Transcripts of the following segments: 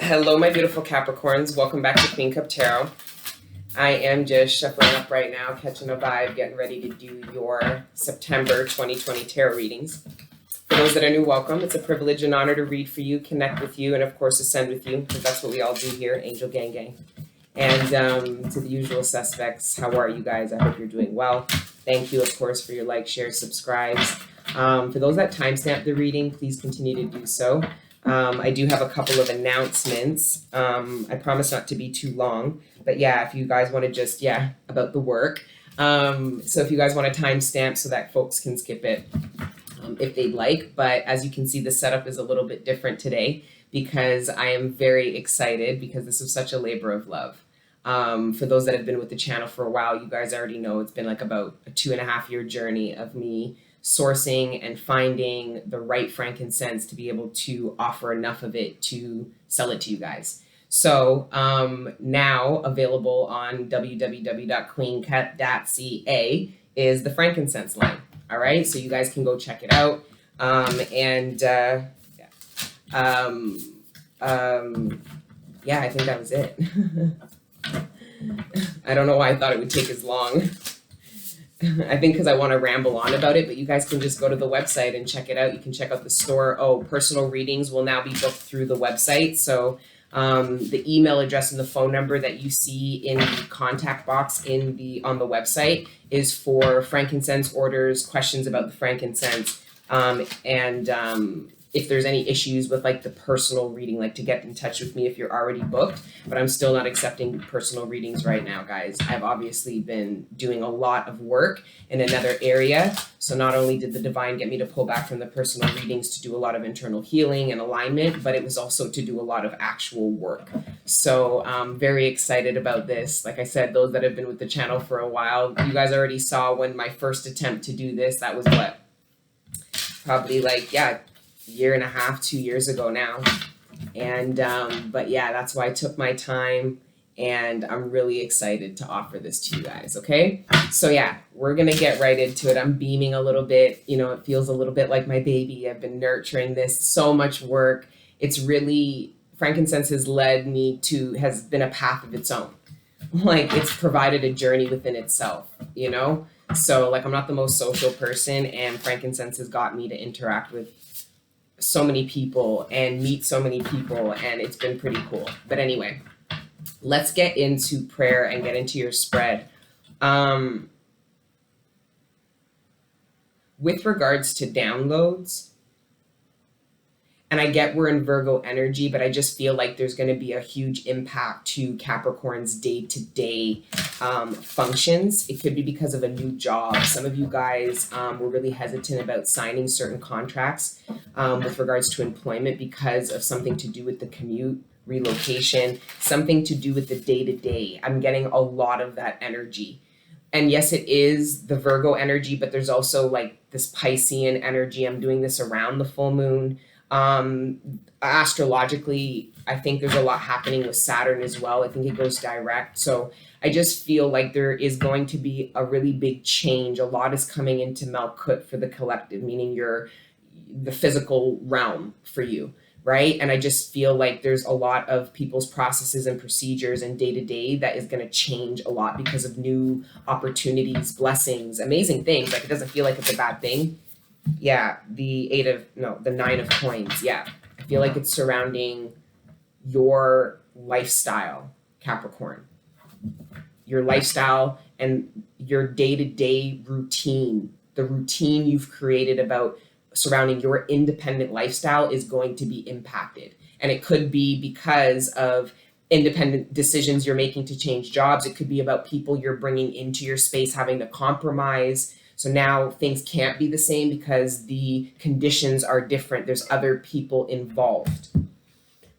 Hello, my beautiful Capricorns. Welcome back to Queen Cup Tarot. I am just shuffling up right now, catching a vibe, getting ready to do your September 2020 tarot readings. For those that are new, welcome. It's a privilege and honor to read for you, connect with you, and of course ascend with you, because that's what we all do here, Angel Gang Gang. And to the usual suspects, how are you guys? I hope you're doing well. Thank you, of course, for your likes, shares, subscribes. For those that timestamp the reading, please continue to do so. I do have a couple of announcements. I promise not to be too long, but yeah, if you guys want to just, about the work. So if you guys want to timestamp so that folks can skip it if they'd like. But as you can see, the setup is a little bit different today because I am very excited because this is such a labor of love. For those that have been with the channel for a while, you guys already know it's been like about a 2.5-year journey of me sourcing and finding the right frankincense to be able to offer enough of it to sell it to you guys. So now available on www.queencup.ca is the frankincense line. All right, so you guys can go check it out. I think that was it. I don't know why I thought it would take as long. I think because I want to ramble on about it, but you guys can just go to the website and check it out. You can check out the store. Oh, personal readings will now be booked through the website. So the email address and the phone number that you see in the contact box on the website is for frankincense orders, questions about the frankincense, and if there's any issues with like the personal reading, like to get in touch with me if you're already booked. But I'm still not accepting personal readings right now, guys. I've obviously been doing a lot of work in another area. So not only did the divine get me to pull back from the personal readings to do a lot of internal healing and alignment, but it was also to do a lot of actual work. So I'm very excited about this. Like I said, those that have been with the channel for a while, you guys already saw when my first attempt to do this, that was what? Probably like, 1.5, 2 years ago now. And but yeah, that's why I took my time, and I'm really excited to offer this to you guys. Okay, so yeah, we're gonna get right into it. I'm beaming a little bit, it feels a little bit like my baby. I've been nurturing this, so much work. It's really, frankincense has has been a path of its own. Like, it's provided a journey within itself, so like, I'm not the most social person, and frankincense has got me to interact with so many people and meet so many people, and it's been pretty cool. But anyway, let's get into prayer and get into your spread. With regards to downloads, and I get we're in Virgo energy, but I just feel like there's going to be a huge impact to Capricorn's day-to-day functions. It could be because of a new job. Some of you guys were really hesitant about signing certain contracts with regards to employment because of something to do with the commute, relocation, something to do with the day-to-day. I'm getting a lot of that energy. And yes, it is the Virgo energy, but there's also like this Piscean energy. I'm doing this around the full moon. Astrologically, I think there's a lot happening with Saturn as well. I think it goes direct. So I just feel like there is going to be a really big change. A lot is coming into Malkut for the collective, meaning the physical realm for you, right? And I just feel like there's a lot of people's processes and procedures and day-to-day that is going to change a lot because of new opportunities, blessings, amazing things. Like, it doesn't feel like it's a bad thing. Yeah, the 9 of coins. Yeah, I feel like it's surrounding your lifestyle, Capricorn. Your lifestyle and your day-to-day routine. The routine you've created about surrounding your independent lifestyle is going to be impacted. And it could be because of independent decisions you're making to change jobs. It could be about people you're bringing into your space having to compromise. So now things can't be the same because the conditions are different. There's other people involved,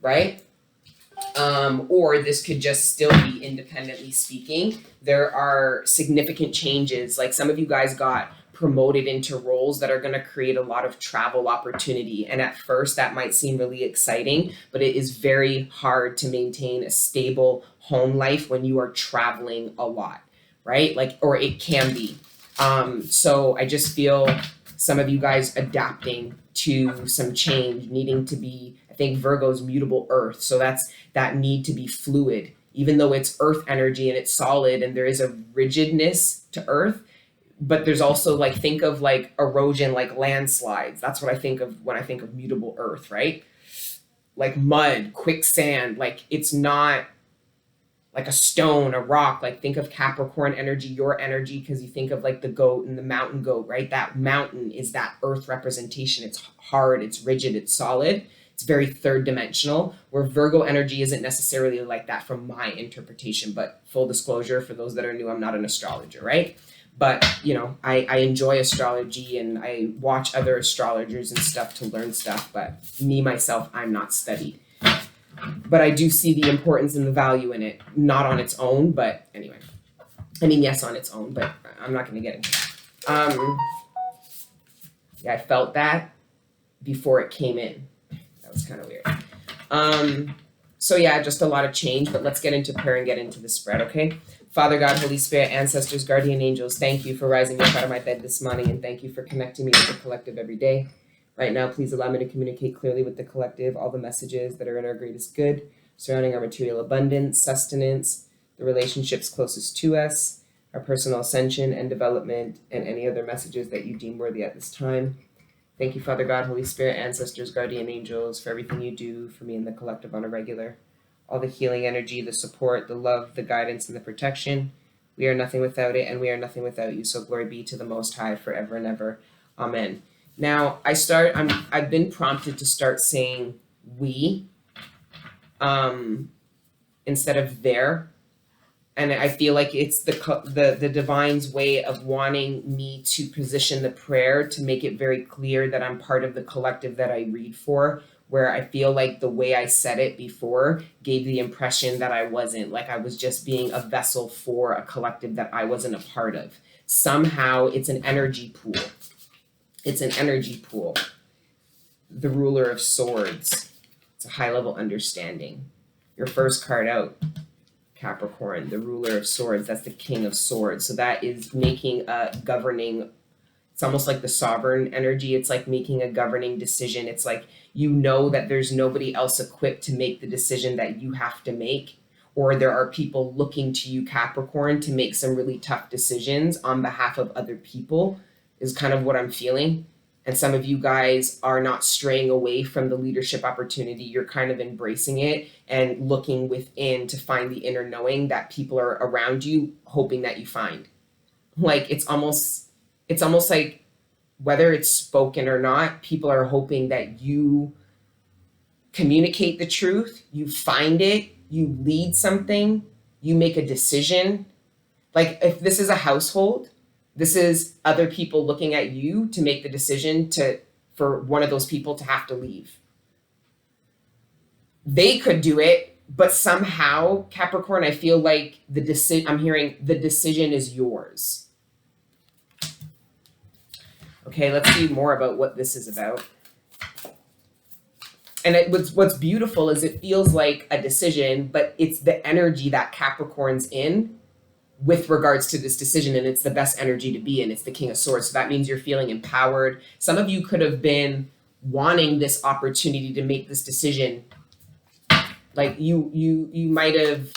right? Or this could just still be independently speaking. There are significant changes. Like, some of you guys got promoted into roles that are going to create a lot of travel opportunity. And at first that might seem really exciting, but it is very hard to maintain a stable home life when you are traveling a lot, right? Like, or it can be. So I just feel some of you guys adapting to some change, needing to be, think Virgo's mutable earth. So that's that need to be fluid, even though it's earth energy and it's solid and there is a rigidness to earth. But there's also like, think of like erosion, like landslides. That's what I think of when I think of mutable earth, right? Like mud, quicksand, like it's not like a stone, a rock. Like think of Capricorn energy, your energy, because you think of like the goat and the mountain goat, right? That mountain is that earth representation. It's hard, it's rigid, it's solid. It's very third dimensional, where Virgo energy isn't necessarily like that from my interpretation. But full disclosure, for those that are new, I'm not an astrologer, right? But, you know, I enjoy astrology and I watch other astrologers and stuff to learn stuff. But me, myself, I'm not studied. But I do see the importance and the value in it, not on its own, but anyway. I mean, yes, on its own, but I'm not going to get into that. Yeah, I felt that before it came in. That was kind of weird. So yeah, just a lot of change, but let's get into prayer and get into the spread, okay? Father God, Holy Spirit, ancestors, guardian angels, thank you for rising me up out of my bed this morning, and thank you for connecting me with the collective every day. Right now, please allow me to communicate clearly with the collective all the messages that are in our greatest good, surrounding our material abundance, sustenance, the relationships closest to us, our personal ascension and development, and any other messages that you deem worthy at this time. Thank you, Father God, Holy Spirit, ancestors, guardian angels, for everything you do for me and the collective on a regular. All the healing energy, the support, the love, the guidance, and the protection. We are nothing without it, and we are nothing without you. So glory be to the Most High forever and ever. Amen. Now, I've been prompted to start saying we instead of there. And I feel like it's the divine's way of wanting me to position the prayer to make it very clear that I'm part of the collective that I read for, where I feel like the way I said it before gave the impression that I wasn't, like I was just being a vessel for a collective that I wasn't a part of. Somehow it's an energy pool. It's an energy pool. The ruler of swords. It's a high level understanding. Your first card out, Capricorn, the ruler of swords. That's the king of swords. So that is making a governing, it's almost like the sovereign energy. It's like making a governing decision. It's like, you know that there's nobody else equipped to make the decision that you have to make. Or there are people looking to you, Capricorn, to make some really tough decisions on behalf of other people, is kind of what I'm feeling. And some of you guys are not straying away from the leadership opportunity. You're kind of embracing it and looking within to find the inner knowing that people are around you hoping that you find. Like it's almost like, whether it's spoken or not, people are hoping that you communicate the truth, you find it, you lead something, you make a decision. Like if this is a household, this is other people looking at you to make the decision for one of those people to have to leave. They could do it, but somehow, Capricorn, I feel like I'm hearing the decision is yours. Okay, let's see more about what this is about. And what's beautiful is it feels like a decision, but it's the energy that Capricorn's in with regards to this decision, and it's the best energy to be in. It's the King of Swords. So that means you're feeling empowered. Some of you could have been wanting this opportunity to make this decision. Like you might have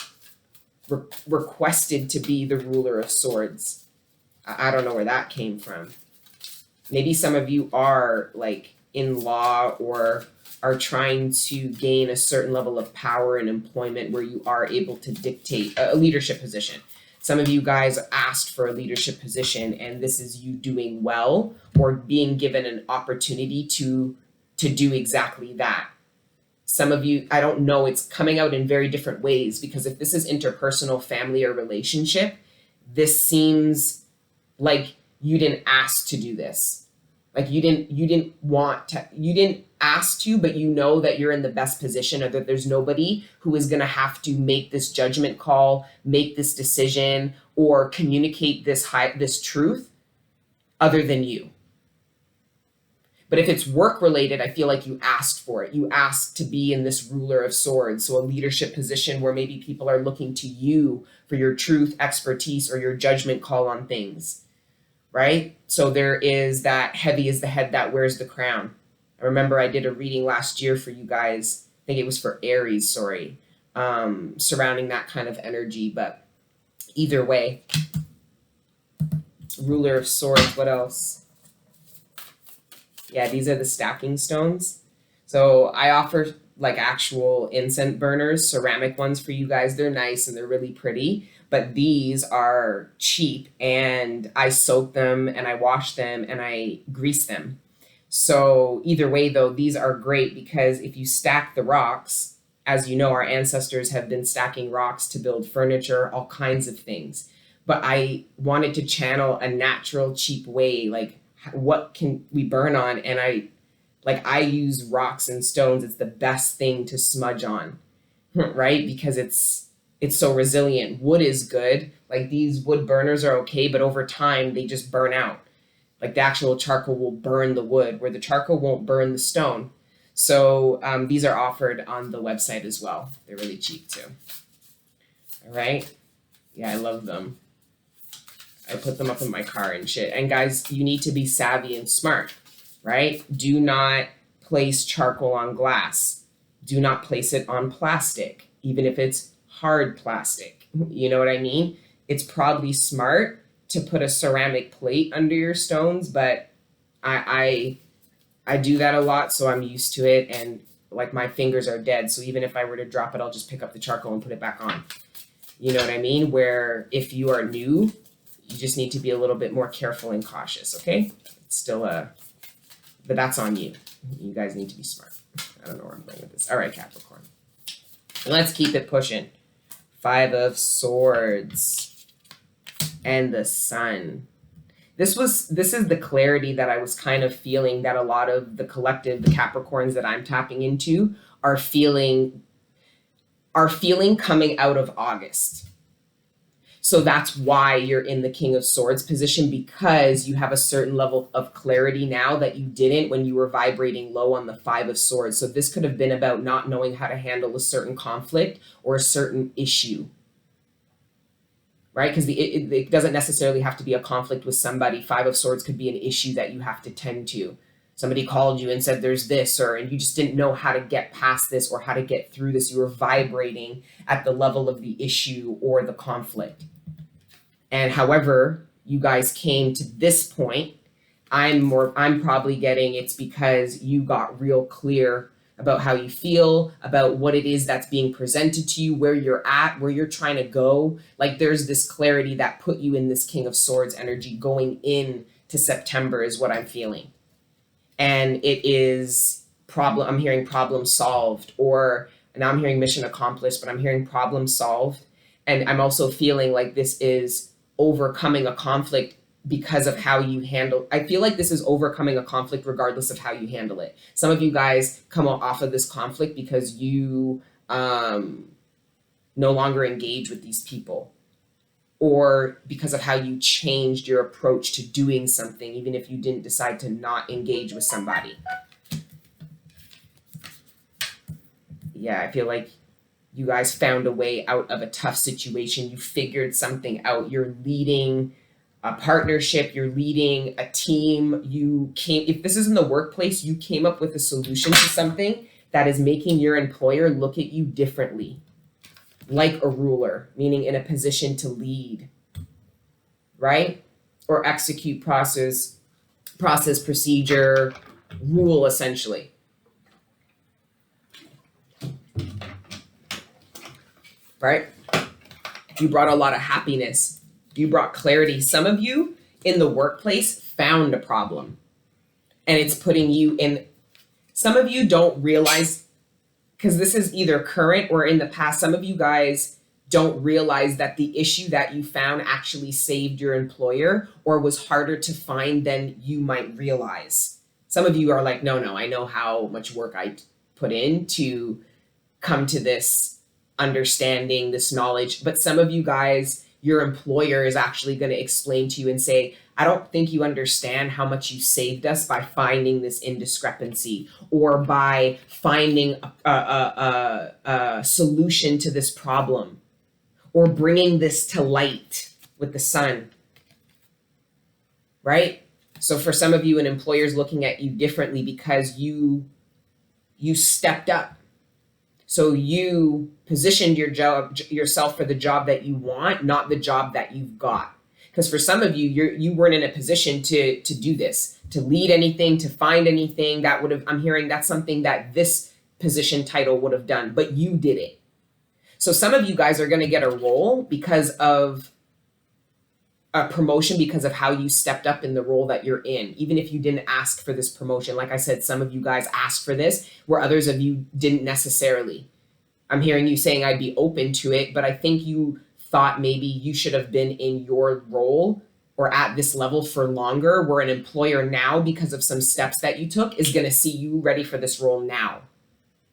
requested to be the ruler of swords. I don't know where that came from. Maybe some of you are like in law or are trying to gain a certain level of power and employment where you are able to dictate a leadership position. Some of you guys asked for a leadership position, and this is you doing well or being given an opportunity to do exactly that. Some of you, I don't know, it's coming out in very different ways, because if this is interpersonal, family, or relationship, this seems like you didn't ask to do this. Like you didn't ask to, but you know that you're in the best position, or that there's nobody who is going to have to make this judgment call, make this decision, or communicate this truth other than you. But if it's work related, I feel like you asked for it. You asked to be in this ruler of swords. So a leadership position where maybe people are looking to you for your truth, expertise, or your judgment call on things, right? So there is that heavy is the head that wears the crown. I remember I did a reading last year for you guys. I think it was for Aries, sorry, surrounding that kind of energy. But either way, Ruler of Swords, what else? Yeah, these are the stacking stones. So I offer like actual incense burners, ceramic ones for you guys. They're nice and they're really pretty, but these are cheap, and I soak them and I wash them and I grease them. So either way though, these are great because if you stack the rocks, as you know, our ancestors have been stacking rocks to build furniture, all kinds of things. But I wanted to channel a natural, cheap way, like what can we burn on? And I use rocks and stones. It's the best thing to smudge on, right? Because it's so resilient. Wood is good. Like these wood burners are okay, but over time they just burn out. Like the actual charcoal will burn the wood, where the charcoal won't burn the stone. So these are offered on the website as well. They're really cheap too. All right. Yeah, I love them. I put them up in my car and shit. And guys, you need to be savvy and smart, right? Do not place charcoal on glass. Do not place it on plastic, even if it's hard plastic. You know what I mean? It's probably smart to put a ceramic plate under your stones, but I do that a lot, so I'm used to it, and like my fingers are dead. So even if I were to drop it, I'll just pick up the charcoal and put it back on. You know what I mean? Where if you are new, you just need to be a little bit more careful and cautious, okay? It's still but that's on you. You guys need to be smart. I don't know where I'm going with this. All right, Capricorn. Let's keep it pushing. 5 of Swords and the Sun. This is the clarity that I was kind of feeling that a lot of the collective, the Capricorns that I'm tapping into, are feeling coming out of August. So that's why you're in the King of Swords position, because you have a certain level of clarity now that you didn't when you were vibrating low on the 5 of Swords. So this could have been about not knowing how to handle a certain conflict or a certain issue, right? Because it doesn't necessarily have to be a conflict with somebody. 5 of Swords could be an issue that you have to tend to. Somebody called you and said there's this, and you just didn't know how to get past this or how to get through this. You were vibrating at the level of the issue or the conflict. And however you guys came to this point, I'm probably getting it's because you got real clear about how you feel, about what it is that's being presented to you, where you're at, where you're trying to go. Like there's this clarity that put you in this King of Swords energy going into September is what I'm feeling. And it is I'm hearing problem solved, or now I'm hearing mission accomplished, but I'm hearing problem solved. And I'm also feeling like this is overcoming a conflict because of how you handle. I feel like this is overcoming a conflict regardless of how you handle it. Some of you guys come off of this conflict because you no longer engage with these people, or because of how you changed your approach to doing something, even if you didn't decide to not engage with somebody. Yeah, I feel like you guys found a way out of a tough situation. You figured something out. You're leading a partnership. You're leading a team. If this is in the workplace, you came up with a solution to something that is making your employer look at you differently, like a ruler, meaning in a position to lead, right? Or execute process, procedure, rule, essentially. Right? You brought a lot of happiness. You brought clarity. Some of you in the workplace found a problem, and it's putting you in. Some of you don't realize, because this is either current or in the past, some of you guys don't realize that the issue that you found actually saved your employer or was harder to find than you might realize. Some of you are like, no, I know how much work I put in to come to this understanding, this knowledge. But some of you guys, your employer is actually going to explain to you and say, I don't think you understand how much you saved us by finding this indiscrepancy, or by finding a solution to this problem, or bringing this to light with the sun, right? So for some of you, an employer is looking at you differently because you stepped up. So you positioned yourself for the job that you want, not the job that you've got. Because for some of you, you weren't in a position to do this, to lead anything, to find anything. That would have, I'm hearing that's something that this position title would have done, but you did it. So some of you guys are going to get a role because of a promotion, because of how you stepped up in the role that you're in, even if you didn't ask for this promotion. Like I said, some of you guys asked for this, where others of you didn't necessarily. I'm hearing you saying I'd be open to it, but I think you thought maybe you should have been in your role or at this level for longer, where an employer now, because of some steps that you took, is going to see you ready for this role now.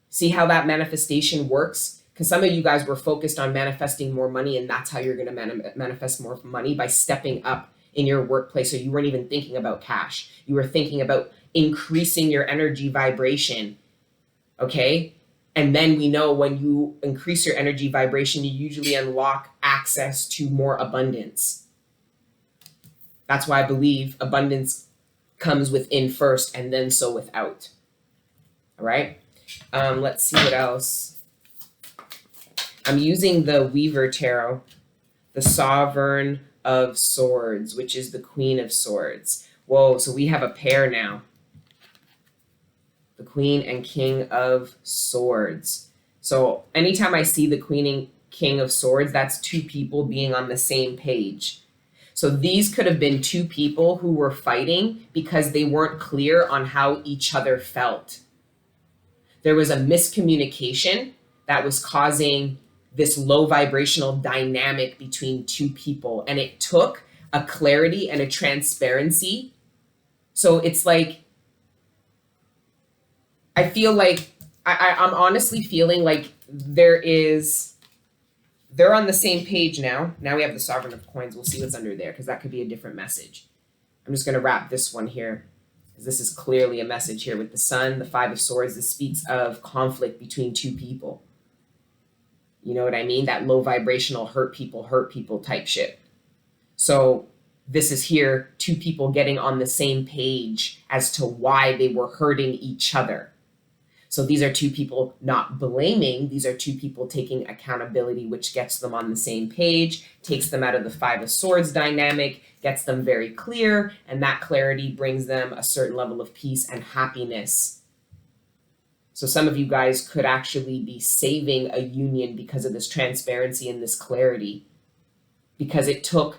See how that manifestation works? Because some of you guys were focused on manifesting more money, and that's how you're going to manifest more money, by stepping up in your workplace. So you weren't even thinking about cash. You were thinking about increasing your energy vibration, okay? And then we know when you increase your energy vibration, you usually unlock access to more abundance. That's why I believe abundance comes within first and then so without. All right. Let's see what else. I'm using the Weaver Tarot, the Sovereign of Swords, which is the Queen of Swords. Whoa, so we have a pair now. The Queen and King of Swords. So anytime I see the Queen and King of Swords, that's two people being on the same page. So these could have been two people who were fighting because they weren't clear on how each other felt. There was a miscommunication that was causing this low vibrational dynamic between two people. And it took a clarity and a transparency. So it's like, I feel like, I'm honestly feeling like they're on the same page now. Now we have the Sovereign of Coins. We'll see what's under there, because that could be a different message. I'm just going to wrap this one here, because this is clearly a message here with the Sun, the Five of Swords. This speaks of conflict between two people. You know what I mean? That low vibrational hurt people type shit. So this is here, two people getting on the same page as to why they were hurting each other. So these are two people not blaming. These are two people taking accountability, which gets them on the same page, takes them out of the Five of Swords dynamic, gets them very clear, and that clarity brings them a certain level of peace and happiness. So some of you guys could actually be saving a union because of this transparency and this clarity, because it took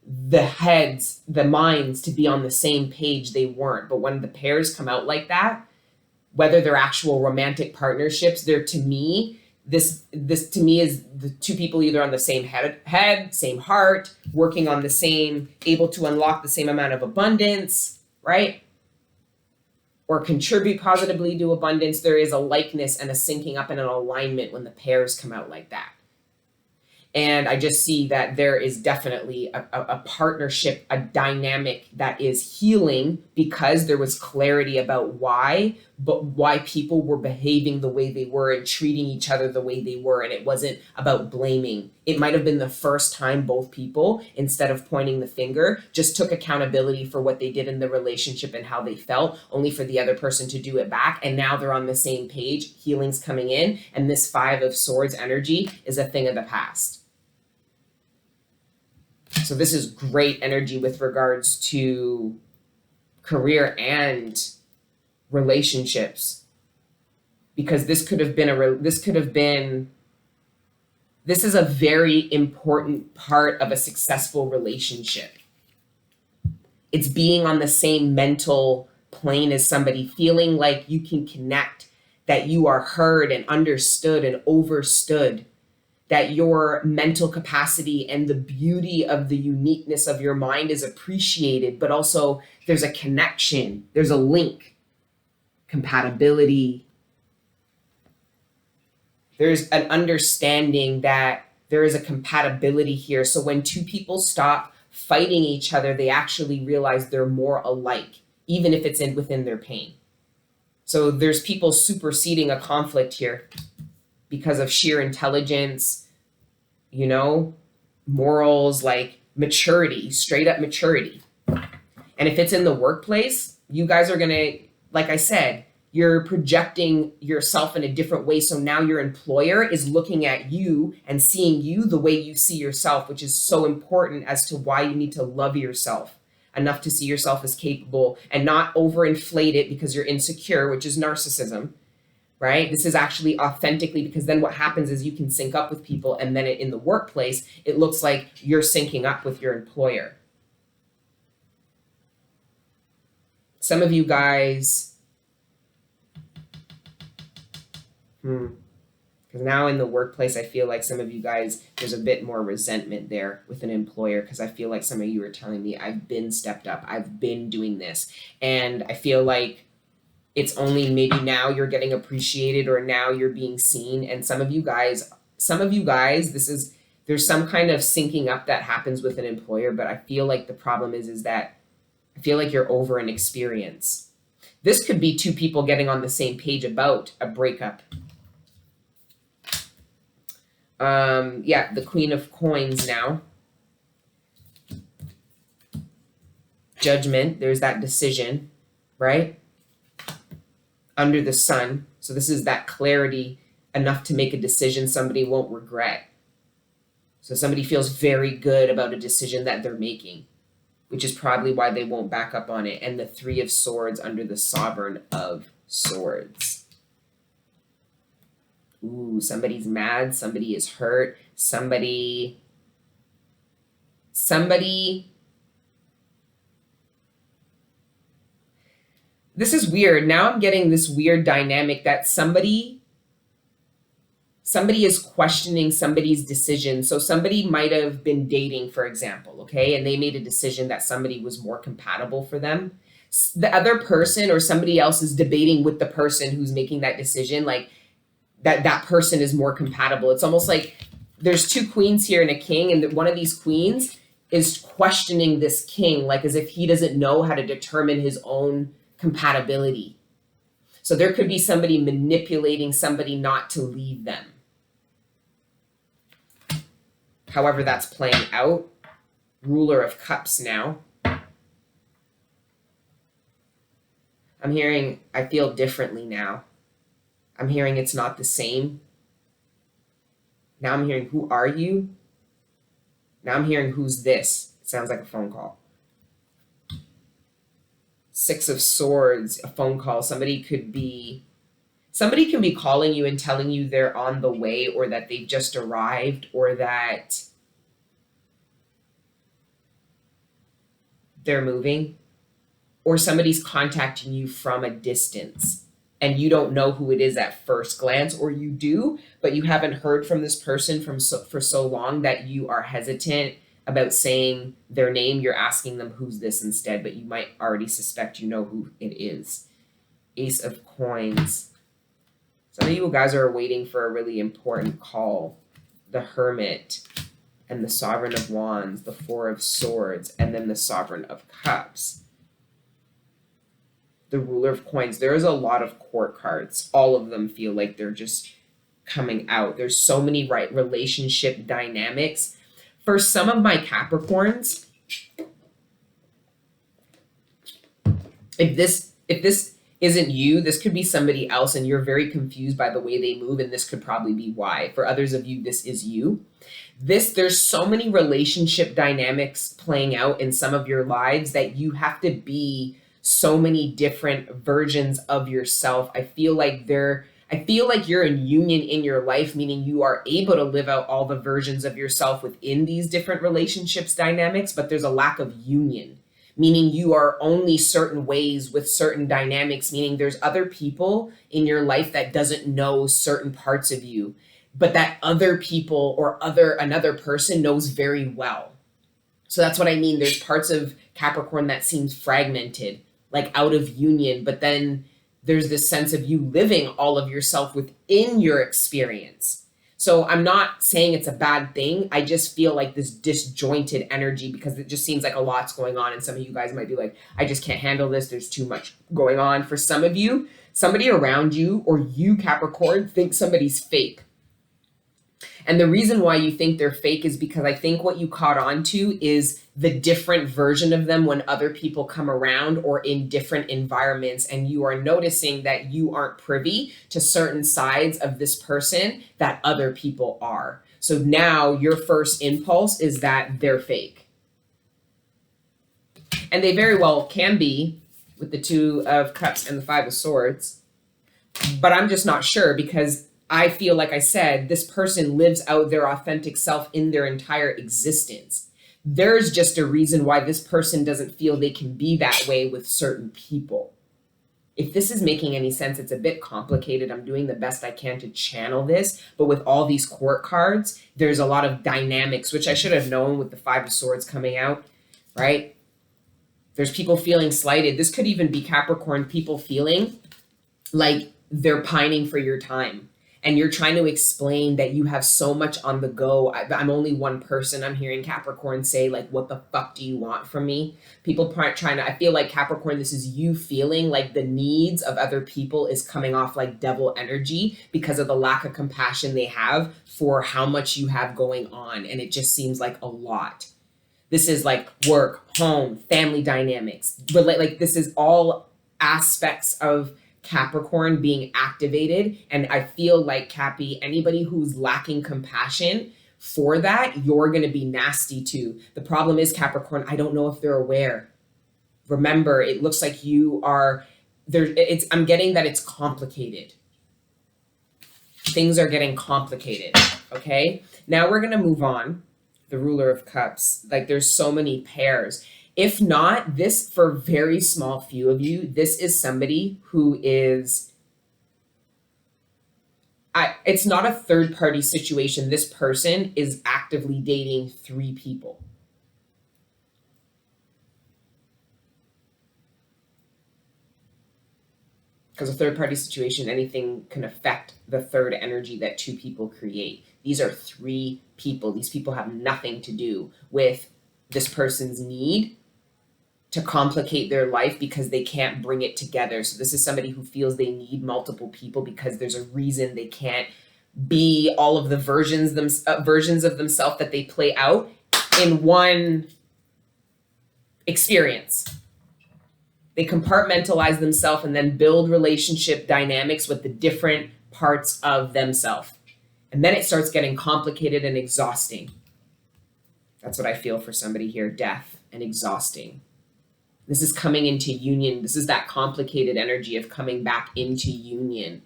the heads, the minds, to be on the same page. They weren't. But when the pairs come out like that, whether they're actual romantic partnerships, they're, to me, this to me is the two people either on the same head, same heart, working on the same, able to unlock the same amount of abundance, right? Or contribute positively to abundance. There is a likeness and a syncing up and an alignment when the pairs come out like that. And I just see that there is definitely a partnership, a dynamic that is healing, because there was clarity about why people were behaving the way they were and treating each other the way they were. And it wasn't about blaming. It might have been the first time both people, instead of pointing the finger, just took accountability for what they did in the relationship and how they felt, only for the other person to do it back. And now they're on the same page, healing's coming in, and this Five of Swords energy is a thing of the past. So this is great energy with regards to career and relationships, because this is a very important part of a successful relationship. It's being on the same mental plane as somebody, feeling like you can connect, that you are heard and understood and overstood, that your mental capacity and the beauty of the uniqueness of your mind is appreciated, but also there's a connection, there's a link, compatibility. There's an understanding that there is a compatibility here. So when two people stop fighting each other, they actually realize they're more alike, even if it's within their pain. So there's people superseding a conflict here because of sheer intelligence, morals, like maturity, straight up maturity. And if it's in the workplace, you guys are going to, like I said, you're projecting yourself in a different way. So now your employer is looking at you and seeing you the way you see yourself, which is so important as to why you need to love yourself enough to see yourself as capable and not overinflate it because you're insecure, which is narcissism, right? This is actually authentically, because then what happens is you can sync up with people, and then in the workplace, it looks like you're syncing up with your employer. Some of you guys, because now in the workplace, I feel like some of you guys, there's a bit more resentment there with an employer, because I feel like some of you are telling me, I've been stepped up, I've been doing this. And I feel like it's only maybe now you're getting appreciated, or now you're being seen. And some of you guys, there's some kind of syncing up that happens with an employer, but I feel like the problem is that I feel like you're over an experience. This could be two people getting on the same page about a breakup. Yeah, the Queen of Coins now. Judgment, there's that decision, right? Under the sun. So this is that clarity enough to make a decision somebody won't regret. So somebody feels very good about a decision that they're making, which is probably why they won't back up on it. And the Three of Swords under the Sovereign of Swords. Ooh, somebody's mad, somebody is hurt, somebody. This is weird. Now I'm getting this weird dynamic that somebody is questioning somebody's decision. So somebody might have been dating, for example, okay? And they made a decision that somebody was more compatible for them. The other person or somebody else is debating with the person who's making that decision, like that person is more compatible. It's almost like there's two queens here and a king, and one of these queens is questioning this king, like as if he doesn't know how to determine his own compatibility. So there could be somebody manipulating somebody not to leave them. However that's playing out. Ruler of Cups now. I'm hearing, I feel differently now. I'm hearing it's not the same. Now I'm hearing, who are you? Now I'm hearing, who's this? It sounds like a phone call. Six of Swords, a phone call. Somebody can be calling you and telling you they're on the way, or that they've just arrived, or that they're moving, or somebody's contacting you from a distance and you don't know who it is at first glance, or you do, but you haven't heard from this person for so long that you are hesitant about saying their name. You're asking them, who's this instead, but you might already suspect you know who it is. Ace of Coins. Some of you guys are waiting for a really important call. The Hermit and the Sovereign of Wands, the Four of Swords, and then the Sovereign of Cups. The Ruler of Coins. There is a lot of court cards. All of them feel like they're just coming out. There's so many relationship dynamics. For some of my Capricorns, if this isn't you, this could be somebody else, and you're very confused by the way they move, and this could probably be why. For others of you, this is you. There's so many relationship dynamics playing out in some of your lives that you have to be so many different versions of yourself. I feel like you're in union in your life, meaning you are able to live out all the versions of yourself within these different relationships dynamics, but there's a lack of union, meaning you are only certain ways with certain dynamics, meaning there's other people in your life that doesn't know certain parts of you, but that other people or another person knows very well. So that's what I mean. There's parts of Capricorn that seems fragmented, like out of union, but then there's this sense of you living all of yourself within your experience. So I'm not saying it's a bad thing. I just feel like this disjointed energy, because it just seems like a lot's going on. And some of you guys might be like, I just can't handle this. There's too much going on. For some of you, somebody around you, or you Capricorn, thinks somebody's fake. And the reason why you think they're fake is because I think what you caught on to is the different version of them when other people come around or in different environments. And you are noticing that you aren't privy to certain sides of this person that other people are. So now your first impulse is that they're fake. And they very well can be with the Two of Cups and the Five of Swords. But I'm just not sure because I feel like I said, this person lives out their authentic self in their entire existence. There's just a reason why this person doesn't feel they can be that way with certain people. If this is making any sense, it's a bit complicated. I'm doing the best I can to channel this, but with all these court cards, there's a lot of dynamics, which I should have known with the Five of Swords coming out, right? There's people feeling slighted. This could even be Capricorn people feeling like they're pining for your time. And you're trying to explain that you have so much on the go. I'm only one person. I'm hearing Capricorn say, like, what the fuck do you want from me? People trying to, I feel like Capricorn, this is you feeling like the needs of other people is coming off like devil energy because of the lack of compassion they have for how much you have going on. And it just seems like a lot. This is like work, home, family dynamics. But like this is all aspects of Capricorn being activated. And I feel like, Cappy, anybody who's lacking compassion for that, you're going to be nasty to. The problem is, Capricorn, I don't know if they're aware. Remember, it looks like you are there. I'm getting that it's complicated. Things are getting complicated. Okay. Now we're going to move on. The Ruler of Cups. Like, there's so many pairs. If not, this, for very small few of you, this is somebody who is, it's not a third party situation. This person is actively dating 3 people. Because a third party situation, anything can affect the third energy that 2 people create. These are 3 people. These people have nothing to do with this person's need to complicate their life because they can't bring it together. So this is somebody who feels they need multiple people because there's a reason they can't be all of the versions of themselves that they play out in one experience. They compartmentalize themselves and then build relationship dynamics with the different parts of themselves. And then it starts getting complicated and exhausting. That's what I feel for somebody here, death and exhausting. This is coming into union. This is that complicated energy of coming back into union.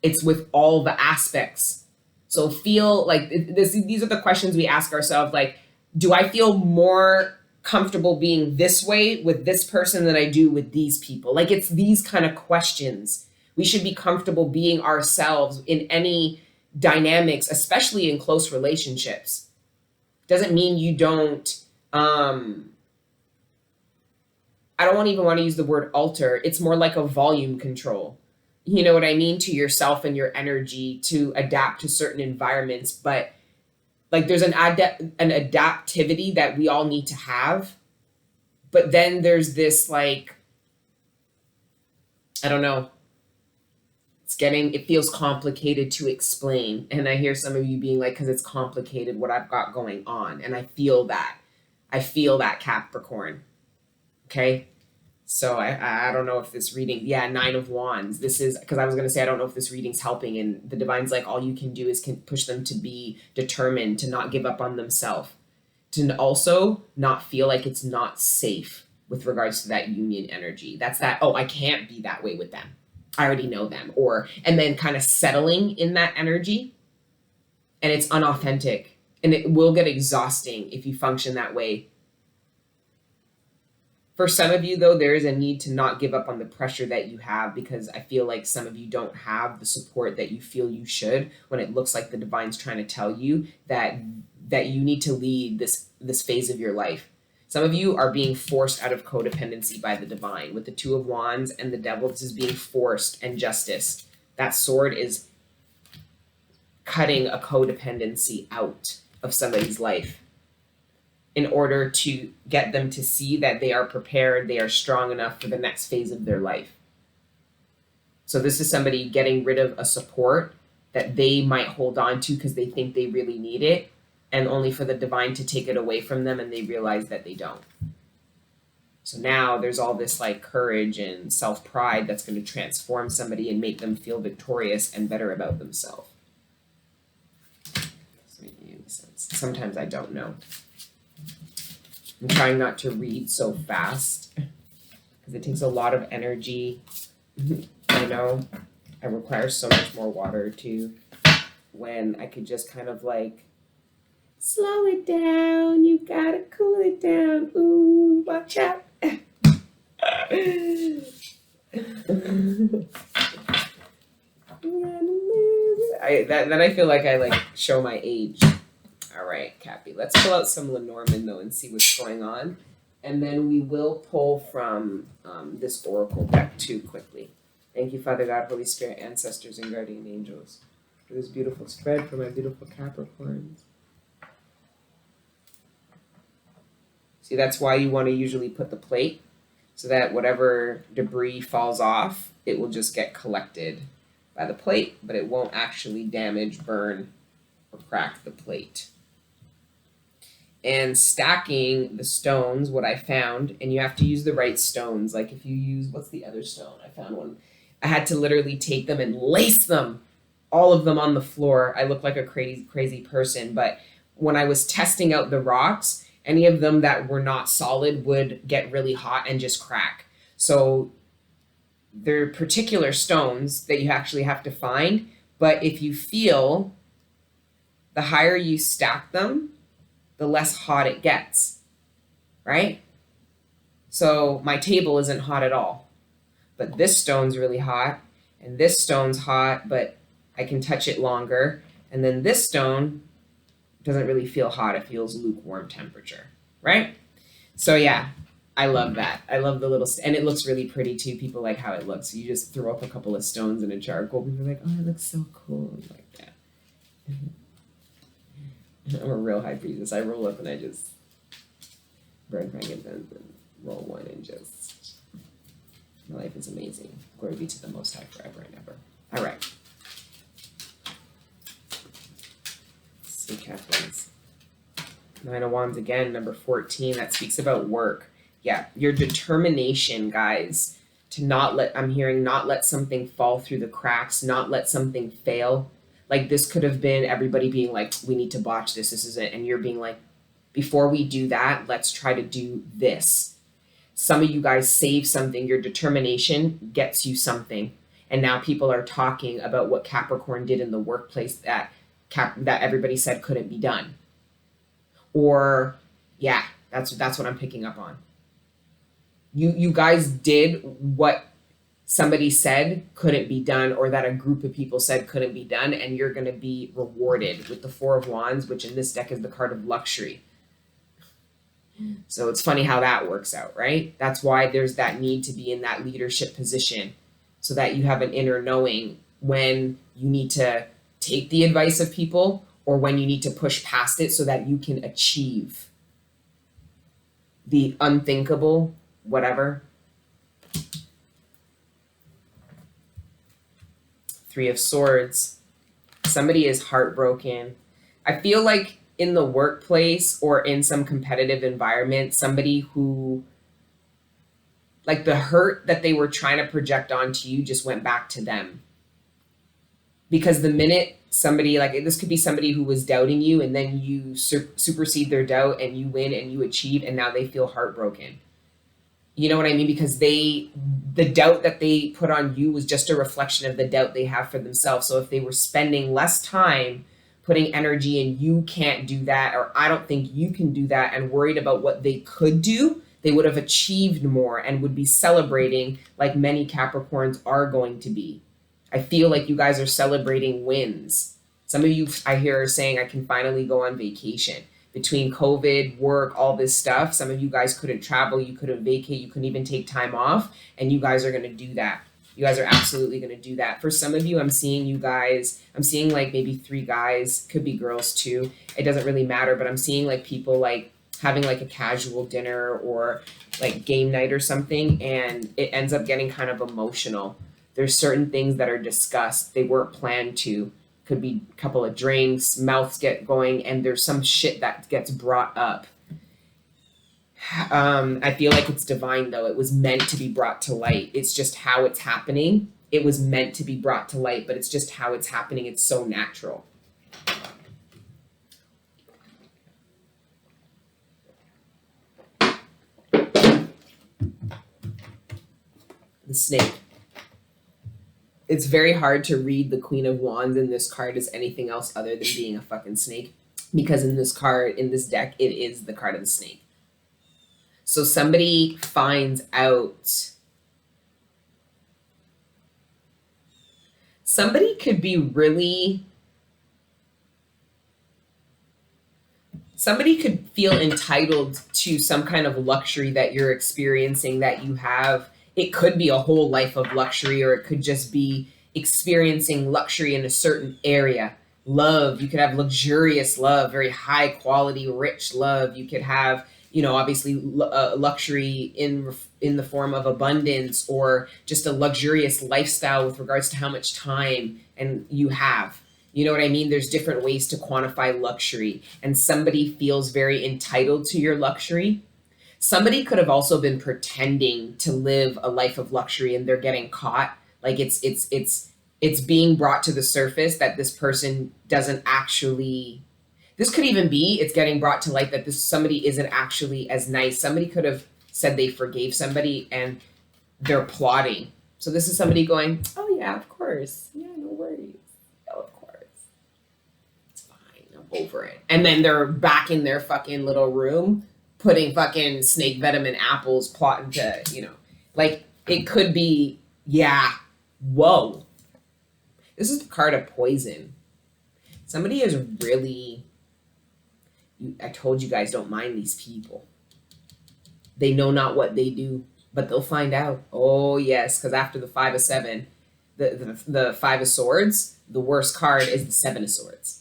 It's with all the aspects. So feel like these are the questions we ask ourselves. Like, do I feel more comfortable being this way with this person than I do with these people? Like, it's these kind of questions. We should be comfortable being ourselves in any dynamics, especially in close relationships. Doesn't mean you don't, I don't even want to use the word alter. It's more like a volume control. You know what I mean? To yourself and your energy to adapt to certain environments. But like, there's an adaptivity that we all need to have. But then there's this, like, I don't know. It feels complicated to explain. And I hear some of you being like, because it's complicated what I've got going on. And I feel that. I feel that, Capricorn. Okay. So I don't know if this reading, 9 of Wands. This is, because I was going to say, I don't know if this reading's helping. And the Divine's like, all you can do is push them to be determined, to not give up on themselves, to also not feel like it's not safe with regards to that union energy. That's that, oh, I can't be that way with them. I already know them. And then kind of settling in that energy. And it's unauthentic. And it will get exhausting if you function that way. For some of you, though, there is a need to not give up on the pressure that you have, because I feel like some of you don't have the support that you feel you should, when it looks like the Divine's trying to tell you that you need to lead this phase of your life. Some of you are being forced out of codependency by the Divine. With the 2 of Wands and the Devil, this is being forced and justice. That sword is cutting a codependency out of somebody's life in order to get them to see that they are prepared, they are strong enough for the next phase of their life. So this is somebody getting rid of a support that they might hold on to because they think they really need it, and only for the divine to take it away from them and they realize that they don't. So now there's all this like courage and self-pride that's going to transform somebody and make them feel victorious and better about themselves. Doesn't make any sense. Sometimes I don't know. I'm trying not to read so fast because it takes a lot of energy. I know I require so much more water too, when I could just kind of like slow it down. You gotta cool it down. Ooh, watch out. Then I feel like I like show my age. All right, Cappy, let's pull out some Lenormand though and see what's going on, and then we will pull from this oracle deck too quickly. Thank you, Father God, Holy Spirit, ancestors, and guardian angels, for this beautiful spread for my beautiful Capricorns. See, that's why you want to usually put the plate, so that whatever debris falls off, it will just get collected by the plate, but it won't actually damage, burn, or crack the plate. And stacking the stones, what I found, and you have to use the right stones. Like if you use, what's the other stone? I found one. I had to literally take them and lace them, all of them on the floor. I look like a crazy person, but when I was testing out the rocks, any of them that were not solid would get really hot and just crack. So there are particular stones that you actually have to find, but if you feel, the higher you stack them, the less hot it gets, right? So my table isn't hot at all, but this stone's really hot, and this stone's hot, but I can touch it longer. And then this stone doesn't really feel hot. It feels lukewarm temperature, right? So yeah, I love that. I love the little, and it looks really pretty too. People like how it looks. You just throw up a couple of stones in a charcoal. People are like, oh, it looks so cool. I'm like that. I'm a real high priestess. I roll up and I just burn frankincense and roll one and just, my life is amazing. Glory be to the Most High forever and ever. All right. Let's see, Catherine's. Nine of Wands again, number 14. That speaks about work. Yeah, your determination, guys, to not let, I'm hearing not let something fall through the cracks, not let something fail. Like this could have been everybody being like, we need to botch this. This is it. And you're being like, before we do that, let's try to do this. Some of you guys save something. Your determination gets you something. And now people are talking about what Capricorn did in the workplace that everybody said couldn't be done. Or yeah, that's what I'm picking up on. You guys did what somebody said couldn't be done, or that a group of people said couldn't be done, and you're going to be rewarded with the Four of Wands, which in this deck is the card of luxury. So it's funny how that works out, right? That's why there's that need to be in that leadership position, so that you have an inner knowing when you need to take the advice of people or when you need to push past it so that you can achieve the unthinkable, whatever. Three of Swords. Somebody is heartbroken. I feel like in the workplace or in some competitive environment, somebody who, like the hurt that they were trying to project onto you just went back to them. Because the minute somebody, like this could be somebody who was doubting you, and then you supersede their doubt and you win and you achieve, and now they feel heartbroken. You know what I mean? Because the doubt that they put on you was just a reflection of the doubt they have for themselves. So if they were spending less time putting energy in, you can't do that, or I don't think you can do that, and worried about what they could do, they would have achieved more and would be celebrating like many Capricorns are going to be. I feel like you guys are celebrating wins. Some of you I hear are saying, I can finally go on vacation. Between COVID, work, all this stuff, some of you guys couldn't travel, you couldn't vacate, you couldn't even take time off, and you guys are going to do that. You guys are absolutely going to do that. For some of you, I'm seeing like maybe 3 guys, could be girls too. It doesn't really matter, but I'm seeing like people like having like a casual dinner or like game night or something, and it ends up getting kind of emotional. There's certain things that are discussed. They weren't planned to, Could be a couple of drinks, mouths get going, and there's some shit that gets brought up. I feel like it's divine though. It was meant to be brought to light. It's just how it's happening. It was meant to be brought to light, but it's just how it's happening. It's so natural. The snake. It's very hard to read the Queen of Wands in this card as anything else other than being a fucking snake. Because in this card, in this deck, it is the card of the snake. So somebody finds out. Somebody could be really. Somebody could feel entitled to some kind of luxury that you're experiencing, that you have. It could be a whole life of luxury, or it could just be experiencing luxury in a certain area. Love, you could have luxurious love, very high quality, rich love. You could have, you know, obviously luxury in the form of abundance, or just a luxurious lifestyle with regards to how much time and you have. You know what I mean? There's different ways to quantify luxury, and somebody feels very entitled to your luxury. Somebody could have also been pretending to live a life of luxury, and they're getting caught. Like it's being brought to the surface that this person doesn't actually. This could even be, it's getting brought to light that this somebody isn't actually as nice. Somebody could have said they forgave somebody and they're plotting. So this is somebody going, oh yeah, of course. Yeah, no worries. Oh, of course. It's fine. I'm over it. And then they're back in their fucking little room putting fucking snake venom in apples, plotting to, you know, like it could be, yeah, whoa. This is the card of poison. Somebody is really, I told you guys, don't mind these people. They know not what they do, but they'll find out. Oh yes, because after the 5 of 7, the 5 of Swords, the worst card is the 7 of Swords.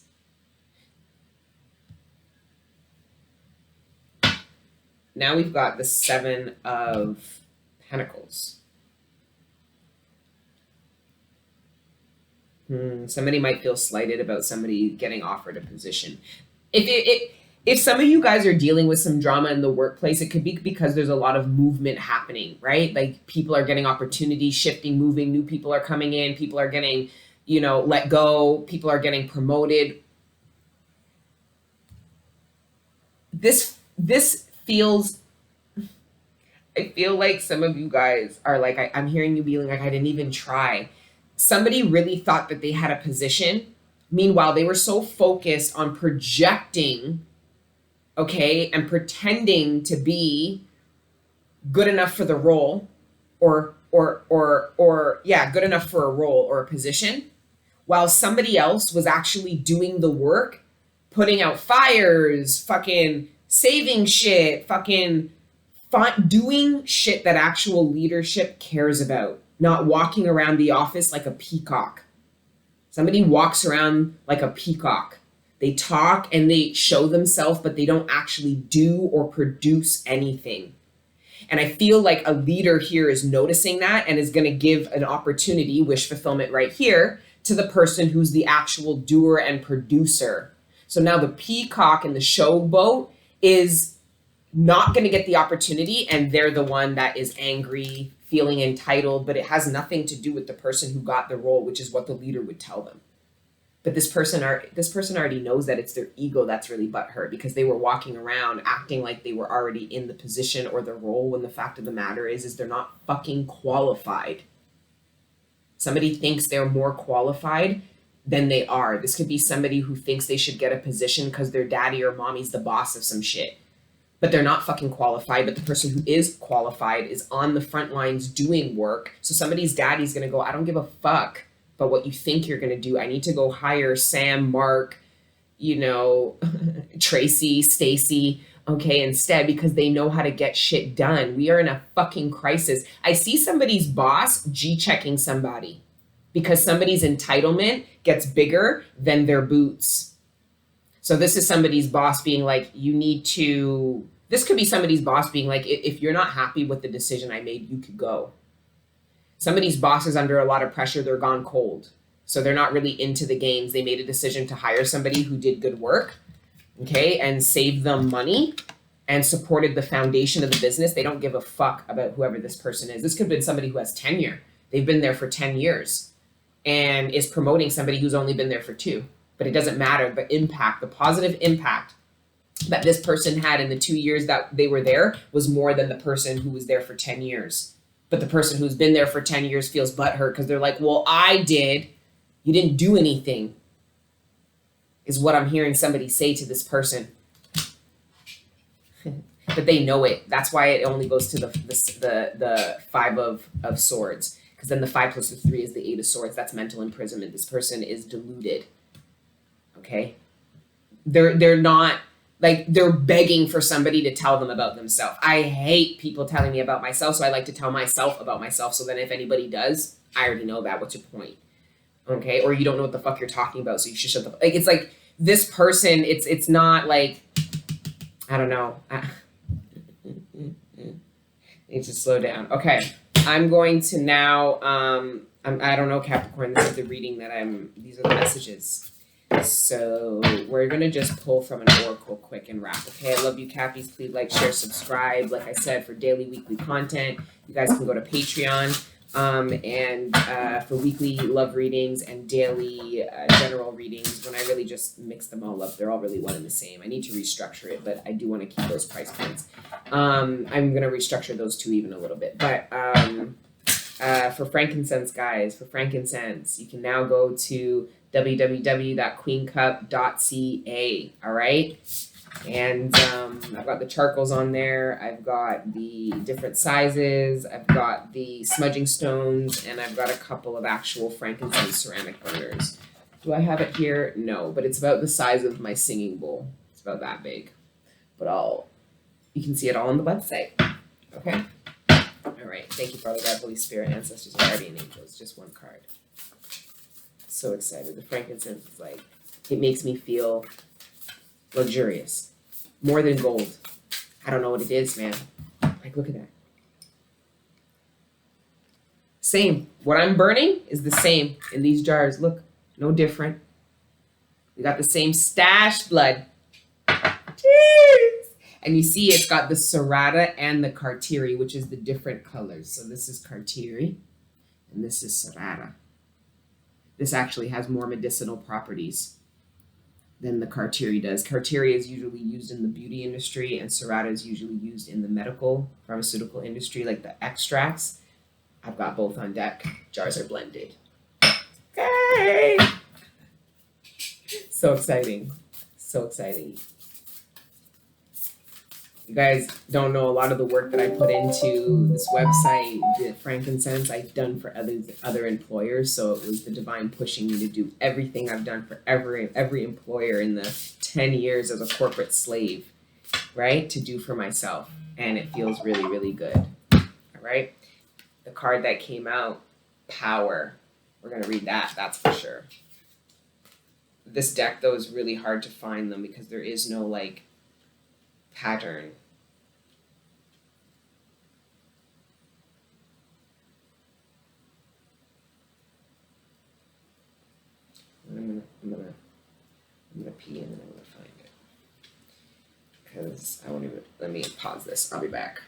Now we've got the 7 of Pentacles. Somebody might feel slighted about somebody getting offered a position. If some of you guys are dealing with some drama in the workplace, it could be because there's a lot of movement happening, right? Like people are getting opportunities, shifting, moving, new people are coming in, people are getting, you know, let go, people are getting promoted. This feels, I feel like some of you guys are like, I'm hearing you being like, I didn't even try. Somebody really thought that they had a position. Meanwhile, they were so focused on projecting, okay, and pretending to be good enough for the role, or good enough for a role or a position, while somebody else was actually doing the work, putting out fires, fucking saving shit, fucking doing shit that actual leadership cares about, not walking around the office like a peacock. Somebody walks around like a peacock. They talk and they show themselves, but they don't actually do or produce anything. And I feel like a leader here is noticing that and is going to give an opportunity, wish fulfillment right here, to the person who's the actual doer and producer. So now the peacock and the showboat is not going to get the opportunity, and they're the one that is angry, feeling entitled, but it has nothing to do with the person who got the role, which is what the leader would tell them. But this person already knows that it's their ego that's really butthurt, because they were walking around acting like they were already in the position or the role, when the fact of the matter is they're not fucking qualified. Somebody thinks they're more qualified than they are. This could be somebody who thinks they should get a position because their daddy or mommy's the boss of some shit. But they're not fucking qualified. But the person who is qualified is on the front lines doing work. So somebody's daddy's going to go, I don't give a fuck about what you think you're going to do. I need to go hire Sam, Mark, you know, Tracy, Stacy, okay, instead, because they know how to get shit done. We are in a fucking crisis. I see somebody's boss G-checking somebody because somebody's entitlement gets bigger than their boots. So this is somebody's boss being like, this could be somebody's boss being like, if you're not happy with the decision I made, you could go. Somebody's boss is under a lot of pressure. They're gone cold. So they're not really into the games. They made a decision to hire somebody who did good work, okay, and saved them money and supported the foundation of the business. They don't give a fuck about whoever this person is. This could have been somebody who has tenure. They've been there for 10 years and is promoting somebody who's only been there for 2. But it doesn't matter. The impact, the positive impact that this person had in the 2 years that they were there was more than the person who was there for 10 years. But the person who's been there for 10 years feels butthurt because they're like, well, I did. You didn't do anything, is what I'm hearing somebody say to this person. But they know it. That's why it only goes to the 5 of swords. Because then the 5 plus the 3 is the 8 of swords. That's mental imprisonment. This person is deluded. Okay? They're not, like, they're begging for somebody to tell them about themselves. I hate people telling me about myself, so I like to tell myself about myself. So then if anybody does, I already know that. What's your point? Okay? Or you don't know what the fuck you're talking about, so you should shut the fuck. Like, it's like this person, it's not like, I don't know. Need to slow down. Okay. I'm going to now, I don't know, Capricorn, this is the reading that these are the messages. So we're going to just pull from an oracle quick and wrap. Okay. I love you, Cappies. Please like, share, subscribe. Like I said, for daily, weekly content, you guys can go to Patreon. And for weekly love readings and daily general readings, when I really just mix them all up, they're all really one and the same. I need to restructure it, but I do want to keep those price points. I'm going to restructure those 2 even a little bit. But for frankincense, guys, for frankincense, you can now go to www.queencup.ca. All right. And I've got the charcoals on there. I've got the different sizes. I've got the smudging stones, and I've got a couple of actual frankincense ceramic burners. Do I have it here? No, but it's about the size of my singing bowl. It's about that big. But you can see it all on the website. Okay? All right. Thank you, Father God, Holy Spirit, ancestors, and guardian angels. Just one card. So excited. The frankincense is like, it makes me feel luxurious. More than gold. I don't know what it is, man. Like, look at that. Same. What I'm burning is the same in these jars. Look, no different. We got the same stashed blood. Cheers! And you see it's got the serrata and the cartieri, which is the different colors. So this is cartieri and this is serrata. This actually has more medicinal properties than the cartieri does. Cartieri is usually used in the beauty industry, and serrata is usually used in the medical, pharmaceutical industry, like the extracts. I've got both on deck. Jars are blended. Okay! So exciting. So exciting. You guys don't know a lot of the work that I put into this website, the frankincense, I've done for other employers. So it was the divine pushing me to do everything I've done for every employer in the 10 years as a corporate slave, right? To do for myself. And it feels really, really good. All right. The card that came out, Power. We're going to read that. That's for sure. This deck, though, is really hard to find them because there is no, like, pattern. I'm gonna pee and then I'm gonna find it because I won't even. Let me pause this. I'll be back.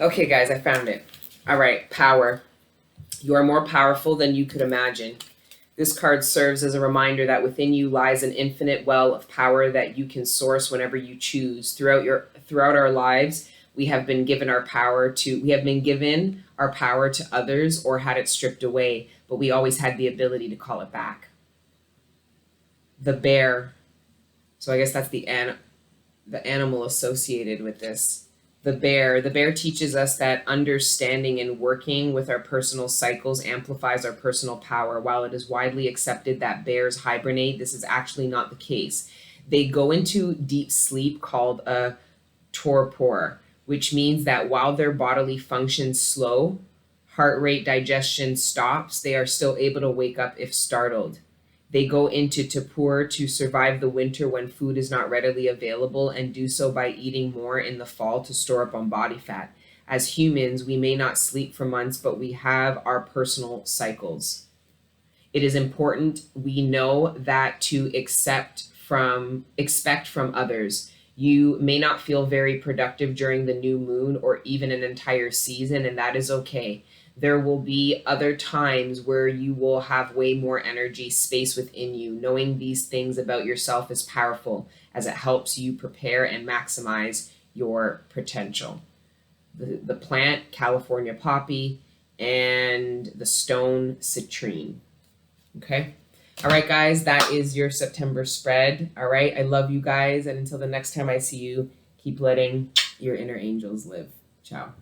Okay, guys, I found it. All right, Power. You are more powerful than you could imagine. This card serves as a reminder that within you lies an infinite well of power that you can source whenever you choose. Throughout our lives, we have been given our power to others or had it stripped away, but we always had the ability to call it back. The bear. So I guess that's the animal associated with this. The bear teaches us that understanding and working with our personal cycles amplifies our personal power. While it is widely accepted that bears hibernate, this is actually not the case. They go into deep sleep called a torpor, which means that while their bodily functions slow, heart rate, digestion stops, they are still able to wake up if startled. They go into torpor to survive the winter when food is not readily available and do so by eating more in the fall to store up on body fat. as humans, we may not sleep for months, but we have our personal cycles. It is important we know that to expect from others. You may not feel very productive during the new moon or even an entire season, and that is okay. There will be other times where you will have way more energy, space within you. Knowing these things about yourself is powerful as it helps you prepare and maximize your potential. The plant, California poppy, and the stone, citrine. Okay. All right, guys, that is your September spread. All right. I love you guys. And until the next time I see you, keep letting your inner angels live. Ciao.